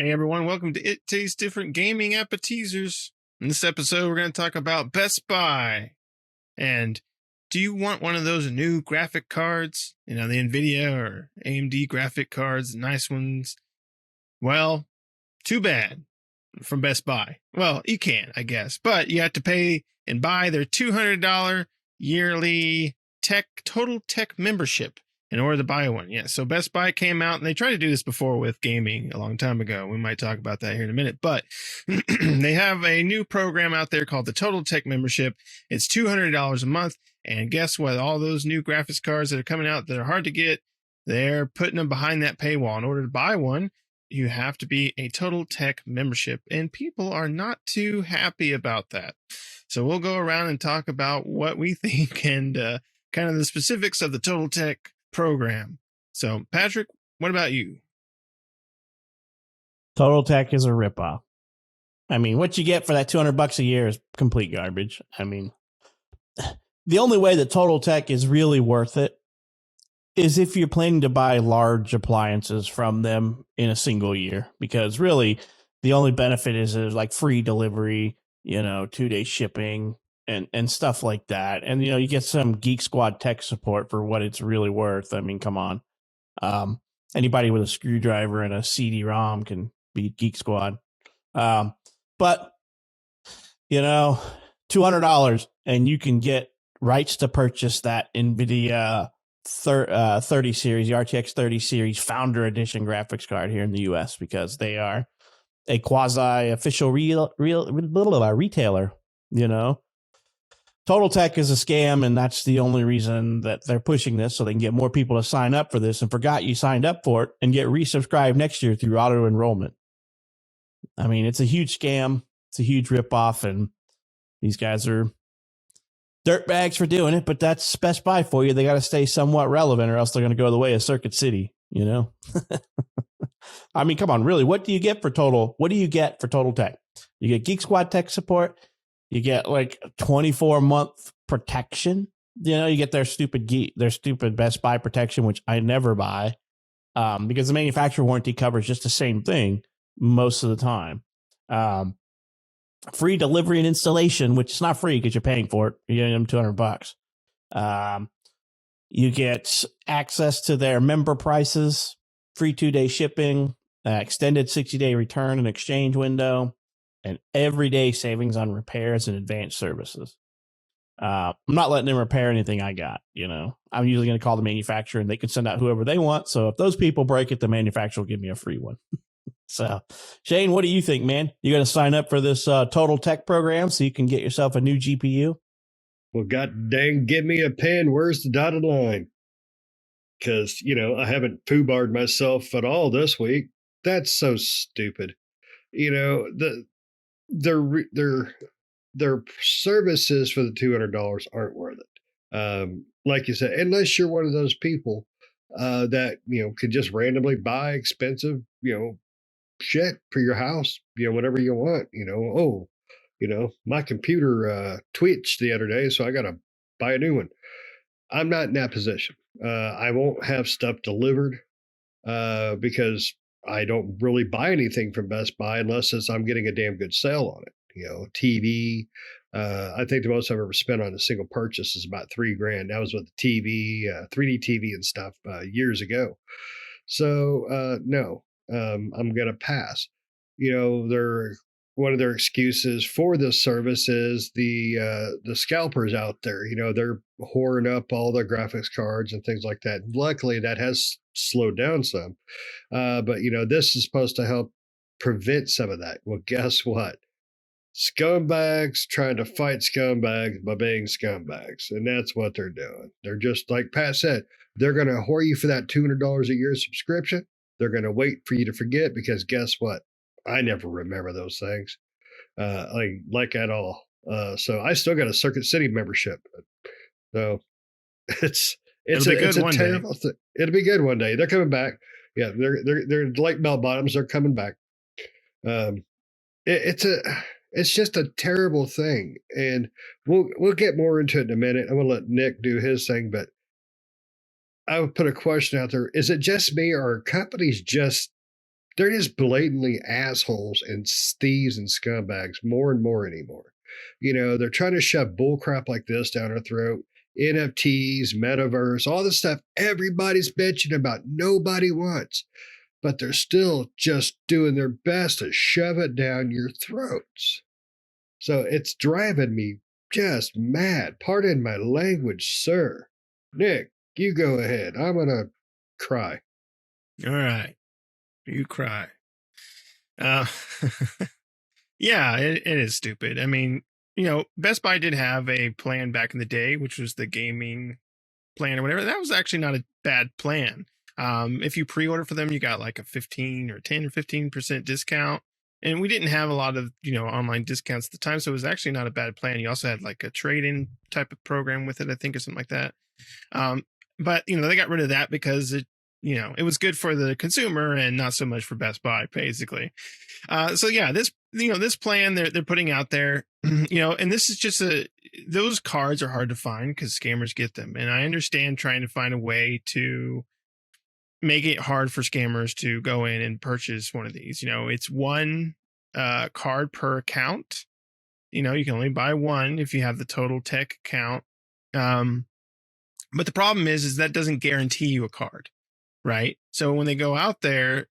Hey everyone, welcome to It Tastes Different Gaming Appetizers. In this episode, we're going to talk about Best Buy. And do you want one of those new graphic cards? You know, the NVIDIA or AMD graphic cards, nice ones? Well, too bad from Best Buy. Well, you can, I guess, but you have to pay and buy their $200 yearly Totaltech membership in order to buy one. Yeah, so Best Buy came out, and they tried to do this before with gaming a long time ago. We might talk about that here in a minute, but they have a new program out there called the Totaltech membership. It's $200 a month, and guess what? All those new graphics cards that are coming out that are hard to get, they're putting them behind that paywall. In order to buy one, you have to be a Totaltech membership, and people are not too happy about that. So we'll go around and talk about what we think and kind of the specifics of the Totaltech program. So, Patrick, what about you? Totaltech is a ripoff. I mean, what you get for that $200 a year is complete garbage. I mean, the only way that Totaltech is really worth it is if you're planning to buy large appliances from them in a single year, because really the only benefit is like free delivery, 2-day shipping and stuff like that. And, you get some Geek Squad tech support for what it's really worth. I mean, come on. Anybody with a screwdriver and a CD-ROM can beat Geek Squad. But, $200 and you can get rights to purchase that NVIDIA 30 series, the RTX 30 series Founder Edition graphics card here in the US, because they are a quasi-official retailer, Totaltech is a scam, and that's the only reason that they're pushing this, so they can get more people to sign up for this and forgot you signed up for it and get resubscribed next year through auto enrollment. I mean, it's a huge scam. It's a huge ripoff, and these guys are dirtbags for doing it, but that's Best Buy for you. They got to stay somewhat relevant, or else they're going to go the way of Circuit City, I mean, come on, really, what do you get for Totaltech? You get Geek Squad tech support. You get like 24-month protection. You get their stupid Best Buy protection, which I never buy, because the manufacturer warranty covers just the same thing most of the time. Free delivery and installation, which is not free because you're paying for it. You're getting them $200. You get access to their member prices, free 2-day shipping, extended 60-day return and exchange window, and everyday savings on repairs and advanced services. I'm not letting them repair anything I got. I'm usually going to call the manufacturer, and they can send out whoever they want. So if those people break it, the manufacturer will give me a free one. So, Shane, what do you think, man? You going to sign up for this Totaltech program so you can get yourself a new GPU? Well, god dang, give me a pen. Where's the dotted line? Because, I haven't foobarred myself at all this week. That's so stupid. Their services for the $200 aren't worth it. Like you said, unless you're one of those people that could just randomly buy expensive shit for your house, whatever you want. My computer twitched the other day, so I gotta buy a new one. I'm not in that position. I won't have stuff delivered because I don't really buy anything from Best Buy unless I'm getting a damn good sale on it. TV. I think the most I've ever spent on a single purchase is about $3,000. That was with the TV, 3D TV and stuff years ago. So no, I'm gonna pass. One of their excuses for this service is the scalpers out there. They're whoring up all their graphics cards and things like that. Luckily, that has slowed down some. But this is supposed to help prevent some of that. Well, guess what? Scumbags trying to fight scumbags by being scumbags. And that's what they're doing. They're just, like Pat said, they're going to whore you for that $200 a year subscription. They're going to wait for you to forget, because guess what? I never remember those things, like at all. So I still got a Circuit City membership. So it's a terrible thing. It'll be good one day. They're coming back. Yeah, they're like bell bottoms. They're coming back. It's just a terrible thing, and we'll get more into it in a minute. I'm gonna let Nick do his thing, but I would put a question out there: is it just me, or are companies just they're just blatantly assholes and thieves and scumbags more and more anymore. They're trying to shove bullcrap like this down our throat. NFTs, metaverse, all this stuff everybody's bitching about, nobody wants, but they're still just doing their best to shove it down your throats. So it's driving me just mad. Pardon my language, sir. Nick, you go ahead. I'm going to cry. All right. You cry. Yeah, it is stupid. I mean, Best Buy did have a plan back in the day, which was the gaming plan or whatever. That was actually not a bad plan. If you pre-order for them, you got like a 15 or 10 or 15% discount. And we didn't have a lot of, online discounts at the time. So it was actually not a bad plan. You also had like a trade-in type of program with it, I think, or something like that. But, they got rid of that because it was good for the consumer and not so much for Best Buy, basically. So yeah, this plan they're putting out there, and this is just those cards are hard to find because scammers get them. And I understand trying to find a way to make it hard for scammers to go in and purchase one of these. It's one card per account. You can only buy one if you have the Totaltech account. But the problem is that doesn't guarantee you a card, right? So when they go out there,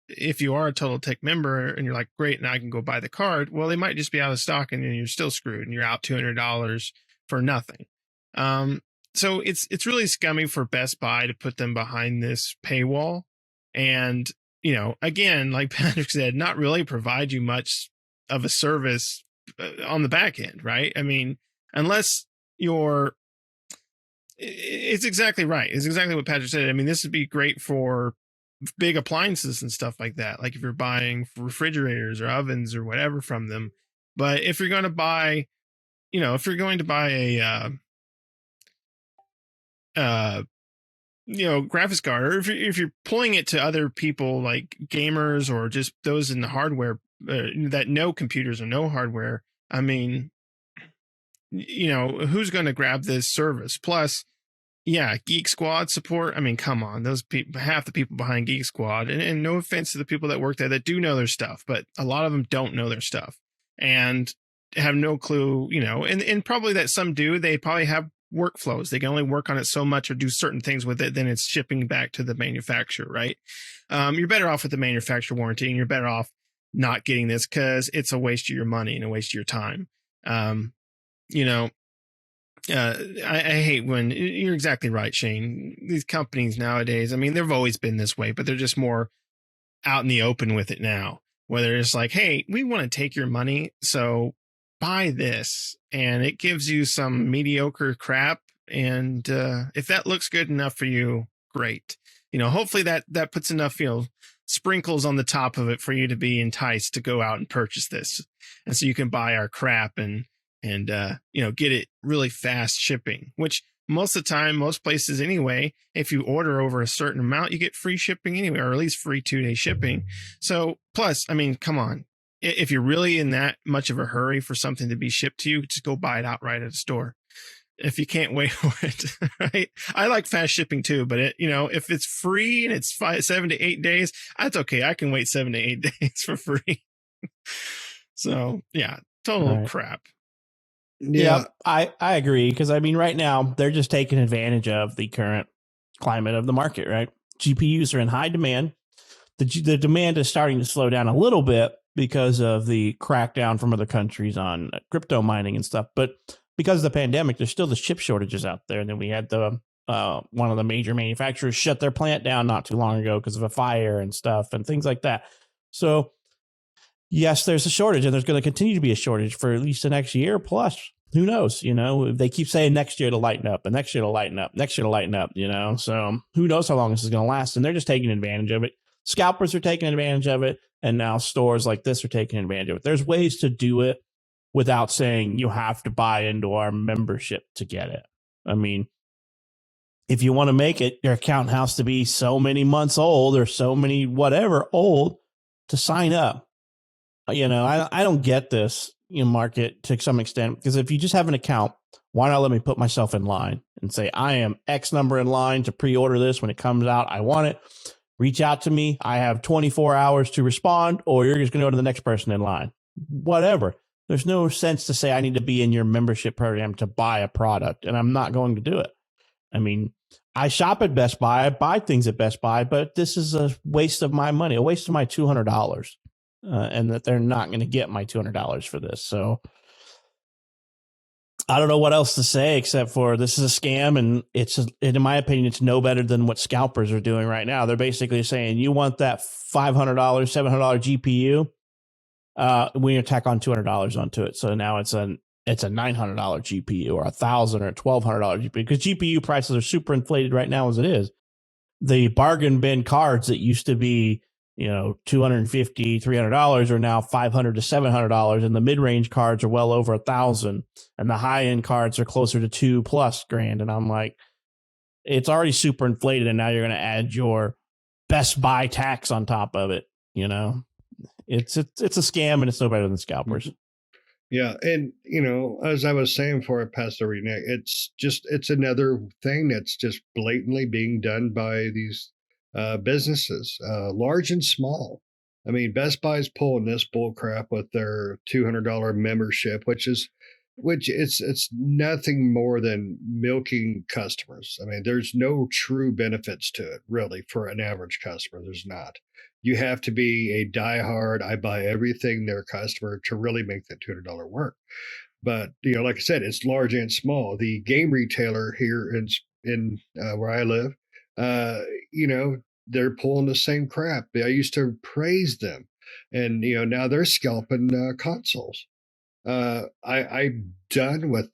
if you are a Totaltech member and you're like, great, now I can go buy the card, well, they might just be out of stock and you're still screwed and you're out $200 for nothing. So it's really scummy for Best Buy to put them behind this paywall. And, again, like Patrick said, not really provide you much of a service on the back end, right? I mean, unless it's exactly right. It's exactly what Patrick said. I mean, this would be great for big appliances and stuff like that. Like if you're buying refrigerators or ovens or whatever from them. But if you're going to buy, graphics card, or if you're pulling it to other people like gamers or just those in the hardware that know computers or know hardware, I mean, who's going to grab this service? Plus, yeah, Geek Squad support. I mean, come on, those people, half the people behind Geek Squad, and no offense to the people that work there that do know their stuff, but a lot of them don't know their stuff and have no clue, and probably that some do. They probably have workflows. They can only work on it so much or do certain things with it, then it's shipping back to the manufacturer, right? You're better off with the manufacturer warranty, and you're better off not getting this because it's a waste of your money and a waste of your time. I hate when you're exactly right, Shane. These companies nowadays, I mean, they've always been this way, but they're just more out in the open with it now, whether it's like, hey, we want to take your money, so buy this, and it gives you some mediocre crap. And if that looks good enough for you, great. Hopefully that puts enough, sprinkles on the top of it for you to be enticed to go out and purchase this. And so you can buy our crap and get it really fast shipping, which most of the time, most places anyway, if you order over a certain amount, you get free shipping anyway, or at least free 2-day shipping. So plus, I mean, come on, if you're really in that much of a hurry for something to be shipped to you, just go buy it outright at a store. If you can't wait for it, right? I like fast shipping too, but if it's free and it's 7 to 8 days, that's okay. I can wait 7 to 8 days for free. So yeah, total crap. Yeah, I agree. Because I mean, right now they're just taking advantage of the current climate of the market, right? GPUs are in high demand. The demand is starting to slow down a little bit because of the crackdown from other countries on crypto mining and stuff. But because of the pandemic, there's still the chip shortages out there. And then we had one of the major manufacturers shut their plant down not too long ago because of a fire and stuff and things like that. So yes, there's a shortage, and there's going to continue to be a shortage for at least the next year plus. Who knows? They keep saying next year to lighten up, and next year to lighten up, next year to lighten up, So who knows how long this is going to last? And they're just taking advantage of it. Scalpers are taking advantage of it, and now stores like this are taking advantage of it. There's ways to do it without saying you have to buy into our membership to get it. I mean, if you want to make it, your account has to be so many months old or so many whatever old to sign up. I don't get this market to some extent, because if you just have an account, why not let me put myself in line and say I am X number in line to pre-order this when it comes out? I want it. reach out to me. I have 24 hours to respond, or you're just going to go to the next person in line. Whatever. There's no sense to say I need to be in your membership program to buy a product, and I'm not going to do it. I mean, I shop at Best Buy. I buy things at Best Buy, but this is a waste of my money, a waste of my $200, and that they're not going to get my $200 for this. So I don't know what else to say except for this is a scam, and in my opinion, it's no better than what scalpers are doing right now. They're basically saying, you want that $500, $700 GPU, we need to tack on $200 onto it. So now it's a $900 GPU or $1,000 or $1,200 GPU, because GPU prices are super inflated right now as it is. The bargain bin cards that used to be, $250, $300 are now $500 to $700, and the mid-range cards are well over $1,000, and the high-end cards are closer to $2+ grand. And I'm like, it's already super inflated, and now you're going to add your Best Buy tax on top of it. It's a scam, and it's no better than scalpers. Yeah, and as I was saying before I passed over Nick, it's another thing that's just blatantly being done by these businesses, large and small. I mean, Best Buy's pulling this bull crap with their $200 membership, which it's nothing more than milking customers. I mean, there's no true benefits to it really for an average customer. There's not. You have to be a diehard, I buy everything their customer to really make that $200 work. But like I said, it's large and small. The game retailer here in where I live, they're pulling the same crap. I used to praise them, and now they're scalping consoles. I'm done with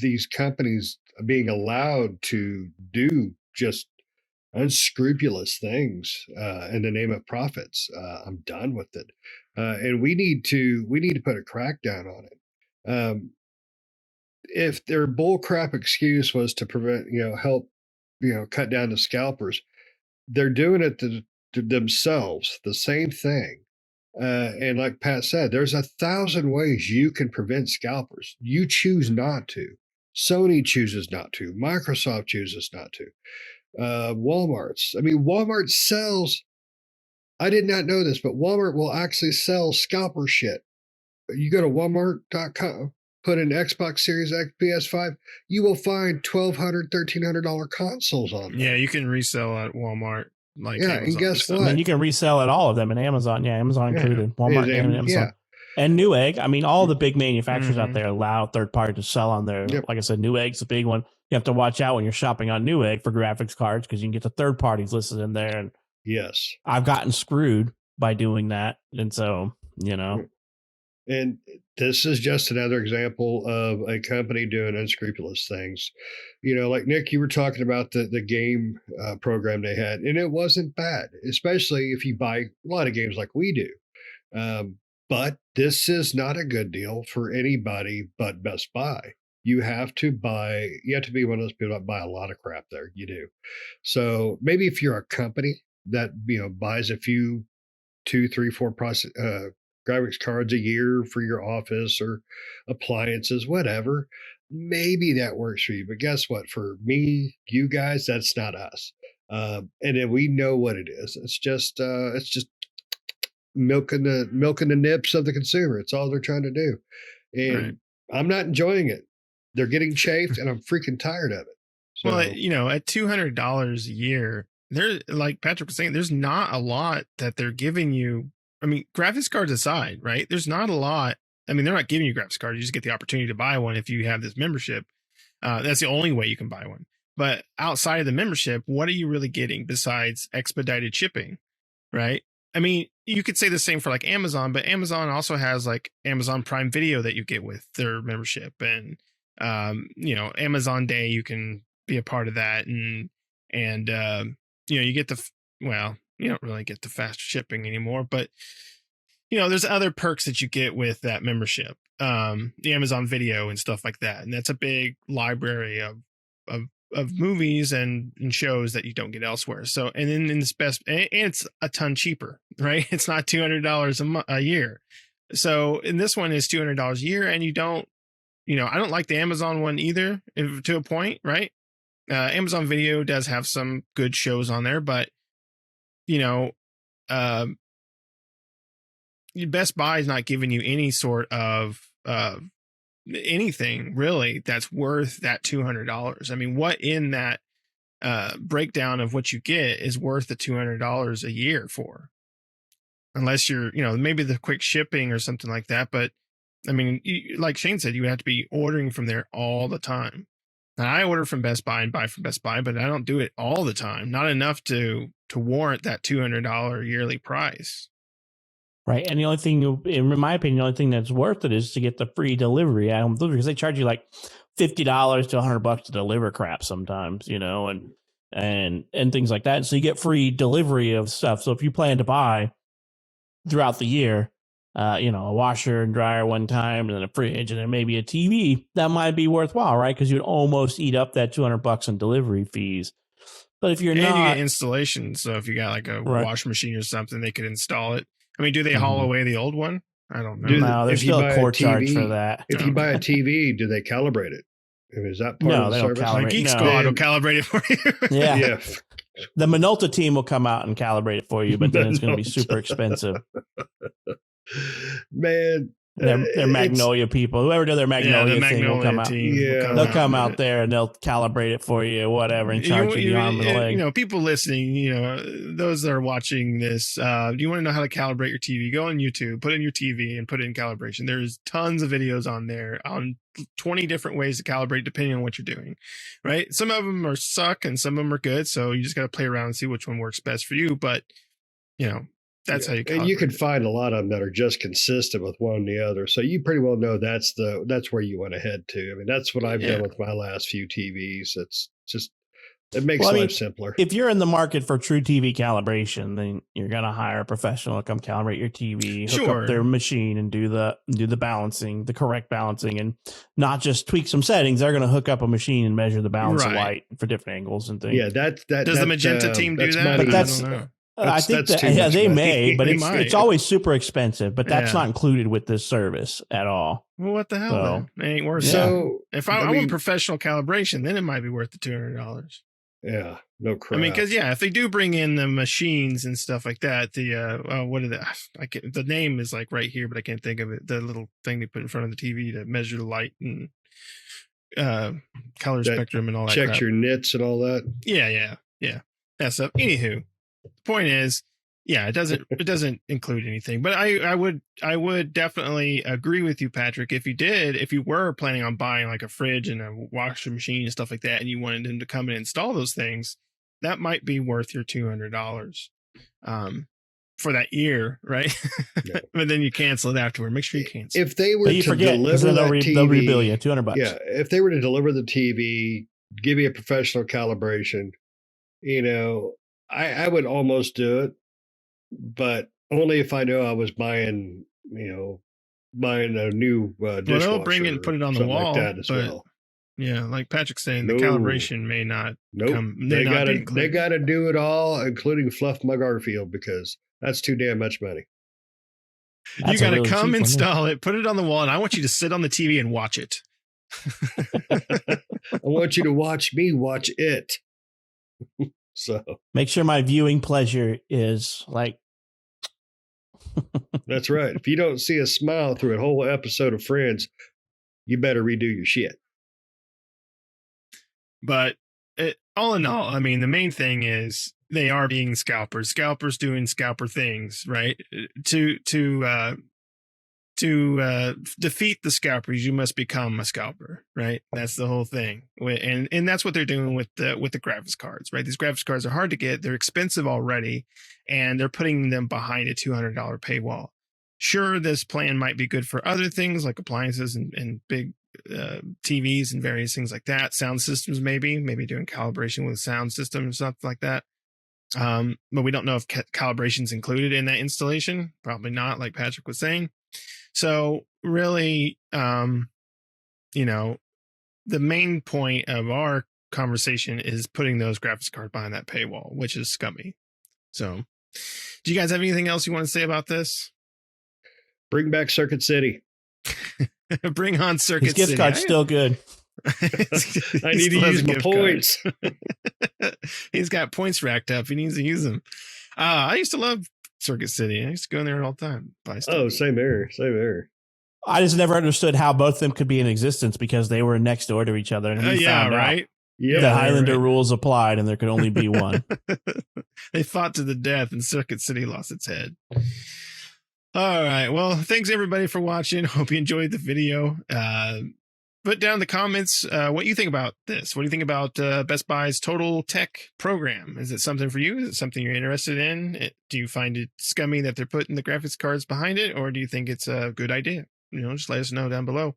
these companies being allowed to do just unscrupulous things in the name of profits. I'm done with it, and we need to put a crackdown on it. If their bullcrap excuse was to prevent, help, cut down the scalpers, they're doing it to themselves. The same thing. And like Pat said, there's 1,000 ways you can prevent scalpers. You choose not to. Sony chooses not to. Microsoft chooses not to. Walmart sells, I did not know this, but Walmart will actually sell scalper shit. You go to walmart.com, put in Xbox Series X, PS5, you will find $1,200, $1,300 consoles on there. Yeah, you can resell at Walmart. And guess what? And you can resell at all of them in Amazon. Yeah, Amazon included. Walmart and Amazon. Yeah. And Newegg. I mean, all the big manufacturers out there allow third party to sell on there. Yep. Like I said, Newegg's a big one. You have to watch out when you're shopping on Newegg for graphics cards, because you can get the third parties listed in there. And yes, I've gotten screwed by doing that. And so, And this is just another example of a company doing unscrupulous things. Like Nick, you were talking about the game program they had, and it wasn't bad, especially if you buy a lot of games like we do. But this is not a good deal for anybody but Best Buy. You have to be one of those people that buy a lot of crap there. You do. So maybe if you're a company that, buys a few, 2, 3, 4 graphics cards a year for your office or appliances, whatever, maybe that works for you. But guess what? For me, you guys, that's not us. And then we know what it is. It's just milking the nips of the consumer. It's all they're trying to do. And I'm not enjoying it. They're getting chafed, and I'm freaking tired of it. So, well, at $200 a year, there, like Patrick was saying, there's not a lot that they're giving you. I mean, graphics cards aside, right? There's not a lot. I mean, they're not giving you graphics cards. You just get the opportunity to buy one if you have this membership. That's the only way you can buy one. But outside of the membership, what are you really getting besides expedited shipping, right? I mean, you could say the same for like Amazon, but Amazon also has like Amazon Prime Video that you get with their membership, and Amazon Day, you can be a part of that, and you get you don't really get the fast shipping anymore, but there's other perks that you get with that membership, the Amazon Video and stuff like that, and that's a big library of movies and shows that you don't get elsewhere. So, and then in this and it's a ton cheaper, right? It's not $200 a year. So, and this one is $200 a year, and you don't, I don't like the Amazon one either, to a point, right? Amazon Video does have some good shows on there, but you know, um, Best Buy is not giving you any sort of anything really that's worth that $200. I mean, what in that breakdown of what you get is worth the $200 a year for? Unless you're, maybe the quick shipping or something like that. But I mean, like Shane said, you have to be ordering from there all the time. And I order from Best Buy and buy from Best Buy, but I don't do it all the time. Not enough to warrant that $200 yearly price. Right. And the only thing, in my opinion, the only thing that's worth it is to get the free delivery. Because they charge you like $50 to $100 to deliver crap sometimes, and things like that. So you get free delivery of stuff. So if you plan to buy throughout the year, a washer and dryer one time, and then a fridge, and then maybe a TV, that might be worthwhile, right? Because you'd almost eat up that $200 in delivery fees. But if you're not, you get installation. So if you got like a washing machine or something, they could install it. I mean, do they haul away the old one? I don't know. No, there's still a court charge for that. If you buy a TV, do they calibrate it? Is that part of the service? Like Geek Squad will calibrate it for you. Yeah. The Minolta team will come out and calibrate it for you, but then it's going to be super expensive. Man, they're Magnolia people. Whoever did their Magnolia thing will come out. They'll come out there and they'll calibrate it for you, whatever, and charge you the arm and the leg. People listening, those that are watching this, do you want to know how to calibrate your TV? Go on YouTube, put in your TV and put it in calibration. There's tons of videos on there on 20 different ways to calibrate depending on what you're doing, right? Some of them are suck and some of them are good. So you just got to play around and see which one works best for you. But, that's how you calibrate. And you can find a lot of them that are just consistent with one and the other. So you pretty well know that's where you want to head to. I mean, that's what I've done with my last few TVs. It's just, it makes life simpler. If you're in the market for true TV calibration, then you're going to hire a professional to come calibrate your TV, hook up their machine and do the balancing, the correct balancing, and not just tweak some settings. They're going to hook up a machine and measure the balance of light for different angles and things. Yeah, that does the Magenta team do that? But that's, I don't know. I think that they may, but it's always super expensive. But that's not included with this service at all. Well, what the hell? So, it ain't worth it. So if I want professional calibration, then it might be worth the $200. Yeah, no crap. I mean, because if they do bring in the machines and stuff like that, what are the name is like right here, but I can't think of it. The little thing they put in front of the TV to measure the light and color spectrum and all that. Check your nits and all that. Yeah. That stuff. Anywho, the point is, it doesn't include anything. But I would definitely agree with you, Patrick. If you were planning on buying like a fridge and a washing machine and stuff like that, and you wanted him to come and install those things, that might be worth your $200 for that year, right? Yeah. But then you cancel it afterward. Make sure you cancel. If they were to deliver that TV, they'll rebill you $200. Yeah, if they were to deliver the TV, give you a professional calibration, I would almost do it, but only if I know I was buying a new dishwasher. Well, they'll bring it and put it on the wall. Like that as well. Yeah, like Patrick's saying, the calibration may not come. They got to do it all, including Fluff My Garfield, because that's too damn much money. You got to come install it, put it on the wall, and I want you to sit on the TV and watch it. I want you to watch me watch it. So make sure my viewing pleasure is like. That's right. If you don't see a smile through a whole episode of Friends, you better redo your shit. But all in all, I mean, the main thing is they are being scalpers doing scalper things, right? To defeat the scalpers, you must become a scalper, right? That's the whole thing. And that's what they're doing with the graphics cards, right? These graphics cards are hard to get. They're expensive already, and they're putting them behind a $200 paywall. Sure, this plan might be good for other things like appliances and big TVs and various things like that. Sound systems, maybe doing calibration with a sound system or something like that. But we don't know if calibration's included in that installation. Probably not, like Patrick was saying. So really, the main point of our conversation is putting those graphics cards behind that paywall, which is scummy. So do you guys have anything else you want to say about this? Bring back Circuit City. Bring on Circuit City. His gift card's still good. I need to use my points. He's got points racked up. He needs to use them. I used to love Circuit City. I used to go in there all the time. Buy stuff. Oh, same here. Same here. I just never understood how both of them could be in existence because they were next door to each other. And we Yeah, found out right. Yeah. the Highlander rules applied and there could only be one. They fought to the death and Circuit City lost its head. All right. Well, thanks everybody for watching. Hope you enjoyed the video. Put down in the comments what you think about this. What do you think about Best Buy's Total Tech program? Is it something for you? Is it something you're interested in? Do you find it scummy that they're putting the graphics cards behind it, or do you think it's a good idea? Just let us know down below.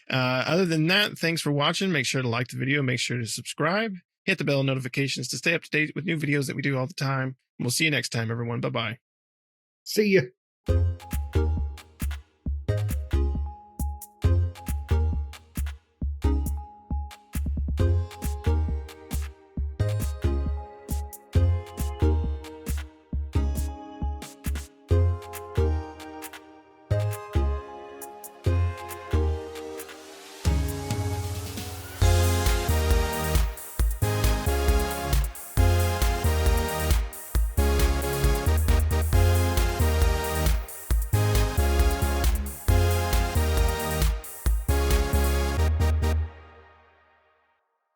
Other than that, thanks for watching. Make sure to like the video. Make sure to subscribe. Hit the bell notifications to stay up to date with new videos that we do all the time. We'll see you next time, everyone. Bye-bye. See ya.